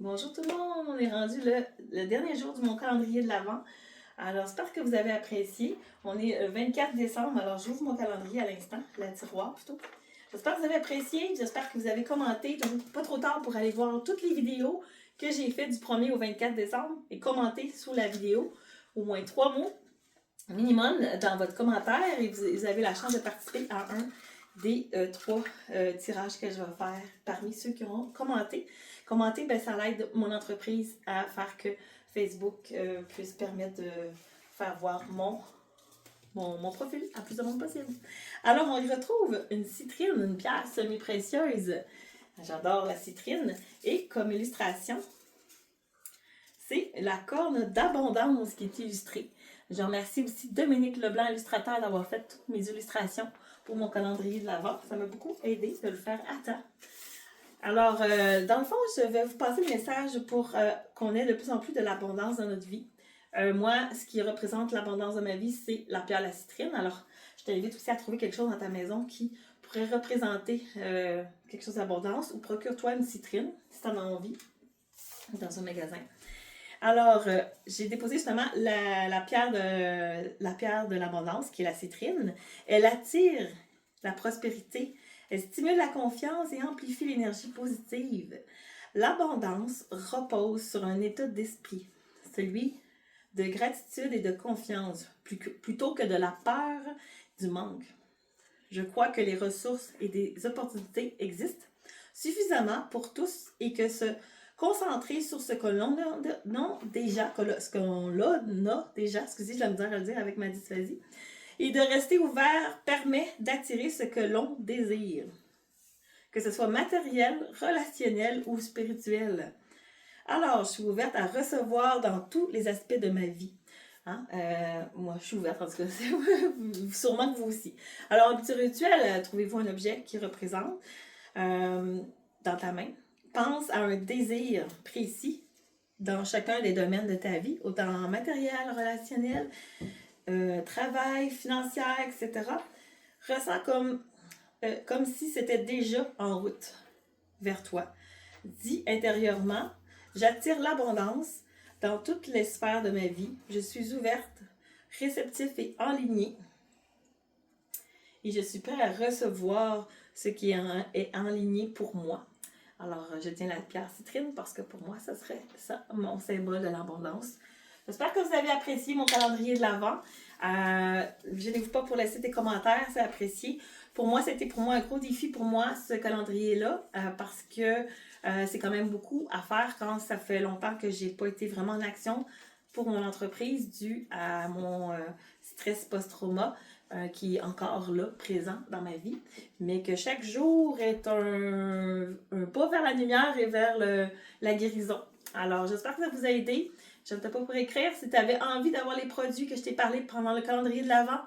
Bonjour tout le monde, on est rendu le dernier jour de mon calendrier de l'Avent. Alors j'espère que vous avez apprécié. On est 24 décembre, alors j'ouvre mon calendrier à l'instant, la tiroir plutôt. J'espère que vous avez apprécié, j'espère que vous avez commenté, toujours pas trop tard pour aller voir toutes les vidéos que j'ai faites du 1er au 24 décembre et commenter sous la vidéo au moins 3 mots minimum dans votre commentaire et vous avez la chance de participer à un des 3 tirages que je vais faire parmi ceux qui auront commenté. Commenter, ben, ça aide mon entreprise à faire que Facebook puisse permettre de faire voir mon profil à plus de monde possible. Alors, on y retrouve une citrine, une pierre semi-précieuse. J'adore la citrine. Et comme illustration, c'est la corne d'abondance qui est illustrée. Je remercie aussi Dominique Leblanc, illustrateur, d'avoir fait toutes mes illustrations pour mon calendrier de l'Avent. Ça m'a beaucoup aidé de le faire à temps. Alors, dans le fond, je vais vous passer le message pour qu'on ait de plus en plus de l'abondance dans notre vie. Moi, ce qui représente l'abondance de ma vie, c'est la pierre à la citrine. Alors, je t'invite aussi à trouver quelque chose dans ta maison qui pourrait représenter quelque chose d'abondance ou procure-toi une citrine si tu en as envie dans un magasin. Alors, j'ai déposé justement la pierre de l'abondance, qui est la citrine. Elle attire la prospérité, elle stimule la confiance et amplifie l'énergie positive. L'abondance repose sur un état d'esprit, celui de gratitude et de confiance, plutôt que de la peur du manque. Je crois que les ressources et des opportunités existent suffisamment pour tous et que se concentrer sur ce que l'on a déjà, excusez, je vais me dire à le dire avec ma dysphasie, et de rester ouvert permet d'attirer ce que l'on désire, que ce soit matériel, relationnel ou spirituel. Alors, je suis ouverte à recevoir dans tous les aspects de ma vie. Hein? Moi, je suis ouverte, en tout cas, sûrement que vous aussi. Alors, en petit rituel, trouvez-vous un objet qui représente dans ta main. Pense à un désir précis dans chacun des domaines de ta vie, autant matériel, relationnel, travail, financière, etc. Ressens comme si c'était déjà en route vers toi. Dis intérieurement, j'attire l'abondance dans toutes les sphères de ma vie. Je suis ouverte, réceptif et enligné. Et je suis prêt à recevoir ce qui est enligné pour moi. Alors, je tiens la pierre citrine parce que pour moi, ça serait ça, mon symbole de l'abondance. J'espère que vous avez apprécié mon calendrier de l'Avent. Gênez-vous pas pour laisser des commentaires, c'est apprécié. Pour moi, c'était un gros défi pour moi, ce calendrier-là, parce que c'est quand même beaucoup à faire quand ça fait longtemps que j'ai pas été vraiment en action pour mon entreprise dû à mon stress post-trauma qui est encore là, présent dans ma vie, mais que chaque jour est un pas vers la lumière et vers la guérison. Alors, j'espère que ça vous a aidé. Je ne t'ai pas pour écrire. Si tu avais envie d'avoir les produits que je t'ai parlé pendant le calendrier de l'Avent,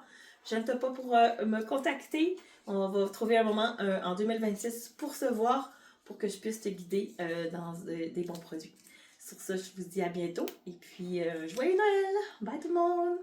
je ne t'ai pas pour me contacter. On va trouver un moment en 2026 pour se voir, pour que je puisse te guider dans des bons produits. Sur ça, je vous dis à bientôt et puis joyeux Noël! Bye tout le monde!